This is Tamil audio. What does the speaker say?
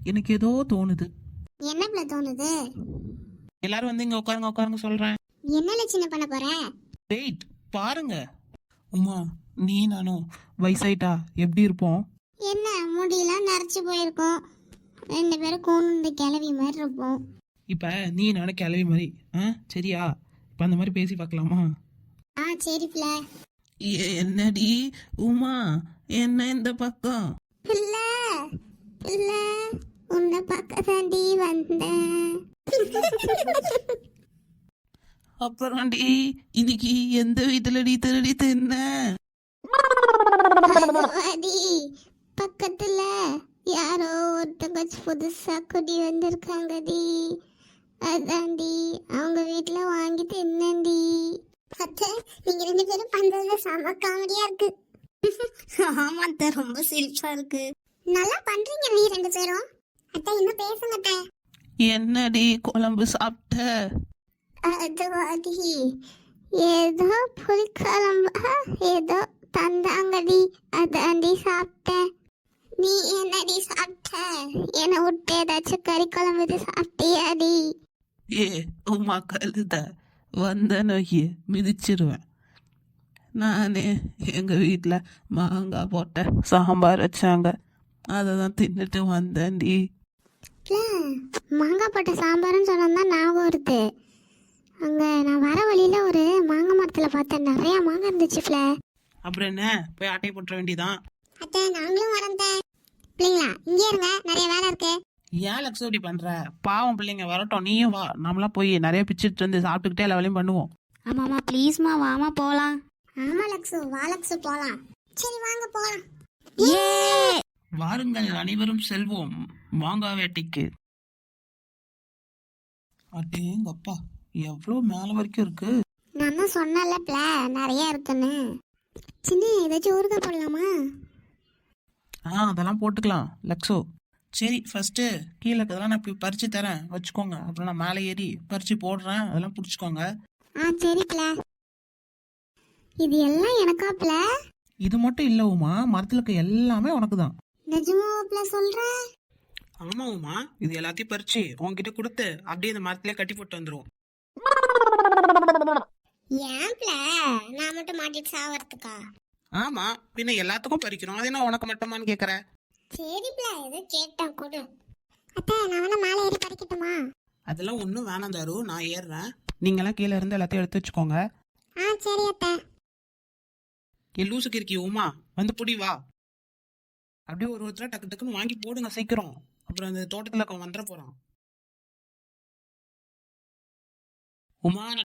எனக்கு ஏதோ தோணுது. என்ன பிள்ளை தோணுது? எல்லாரும் வந்து இங்க உட்காருங்க உட்காருங்க சொல்றேன். என்ன சின்ன பண்ண போற? வெயிட் பாருங்க. உமா, நீ நானும் வயசாயிட்டா எப்படி இருப்போம்? என்ன முடியெல்லாம் நரைச்சு போயிருக்கோம். 2 பேரும் கூண்டு கிளவி மாதிரி இருப்போம். இப்ப நீ நானும் கிளவி மாதிரி சரியா? இப்ப அந்த மாதிரி பேசி பார்க்கலாமா? சரி பிள்ளை. என்னடி உமா, என்ன இந்த பக்கம்? இல்ல இல்ல, உன்னை பார்க்க தாண்டி வந்தேன். அப்புறம்டி இன்னைக்கு எந்த வீட்டுலடி திருடி தின்ன? அடி, பக்கத்துல யாரோ ஒருத்தங்க புதுசா குடி வந்திருக்காங்கடி. அதாண்டி அவங்க வீட்டுல வாங்கி தின்னண்டி. அத்தை, நீங்க 2 பேரும் பண்றது செம காமெடியா இருக்கு. ஆமா அத்தை, ரொம்ப சிரிப்பா இருக்கு. நல்லா பண்றீங்க நீ 2 பேரும். அத்தை இன்னும் பேசுங்க அத்தை. என்னடி குழம்பு சாப்பிட்ட? அதுவாடி ஏதோ புளிக்குழம்பா ஏதோ தந்தாங்கடி, அதாண்டி சாப்பிட்டேன். நீ என்னடி சாப்பிட்ட? என்னை விட்டு ஏதாச்சும் கறி குழம்பு இது சாப்பிட்டியாடி? உமா கழுத வந்த நோய் மிதிச்சிருவேன். நானே எங்க வீட்டுல மாங்காய் போட்ட சாம்பார் வச்சாங்க, அதை தான் தின்னுட்டு வந்தேன்டி. மாங்காய் போட்ட சாம்பார்னு சொன்னதான் ஞாபகம் வருது. அங்க நான் வர வழியில ஒரு மாங்காய் மரத்துல பார்த்தேன், நிறைய மாங்காய் இருந்துச்சுல. அப்புறம் என்ன, போய் ஆட்டையை போட்டுற வேண்டியதான். அத்தை நாங்களும் வரந்தேன். பிள்ளைங்களா இங்கே இருங்க, நிறைய வேலை இருக்கு. ஏன் லக்ஸு இப்படி பண்ற? பாவம் பிள்ளைங்க வரட்டும், நீயும் வா. நம்மளாம் போய் நிறைய பிச்சுட்டு வந்து சாப்பிட்டுக்கிட்டே எல்லா வேலையும் பண்ணுவோம். ஆமாம்மா ப்ளீஸ்மா, வாமா போகலாம். ஆமா லக்ஸு, வா லக்ஸு போகலாம். சரி வாங்க போகலாம். வாருங்கள் அனைவரும் செல்வோம் மாங்காய் வேட்டைக்கு. அடேங்கப்பா, எவ்வளோ மேலே வரைக்கும் இருக்கு. நான் தான் சொன்னல பிள்ளை நிறைய இருக்குன்னு. சின்ன ஏதாச்சும் ஊறுகாய் போடலாமா? அதெல்லாம் போட்டுக்கலாம் லக்ஸோ. சரி, ஃபர்ஸ்ட் கீழே இருக்கிறதெல்லாம் நான் இப்படி பறிச்சு தரேன் வச்சுக்கோங்க. அப்புறம் நான் மேலே ஏறி பறிச்சு போடுறேன், அதெல்லாம் பிடிச்சிக்கோங்க. சரி பிள்ளை. இது எல்லாம் எனக்கா பிள்ளை? இது மட்டும் இல்ல உமா, மரத்துல இருக்க எல்லாமே உனக்கு தான். நிஜமா பிள்ளை சொல்ற? ஆமா உமா, இது எல்லாத்தையும் பறிச்சு உன்கிட்ட கொடுத்து அப்படியே இந்த மரத்திலே கட்டி போட்டு வந்துருவோம். ஏன் பிள்ளை நான் மட்டும் மாட்டிட்டு சாவறதுக்கா? ஆமா, பின்ன எல்லாத்துக்கும் பறிக்கிறோம், அது என்ன உனக்கு மட்டுமான்னு கேக்குற? சரி பிள்ளை, ஏதோ கேட்டா கொடு. அத்தை நான் வேணா மேலே ஏறி பறிக்கட்டுமா? அதெல்லாம் ஒன்றும் வேணாம் தாரு, நான் ஏறுறேன். நீங்களாம் கீழே இருந்து எல்லாத்தையும் எடுத்து வச்சுக்கோங்க. சரி அத்தை. லூசுக்கு இருக்கி உமா, வந்து புடி வா. அப்படியே ஒருத்தர டக்கு டக்குன்னு வாங்கி போடுங்க சீக்கிரம், அப்புறம் அந்த தோட்டத்துல வந்துட போறான். உமா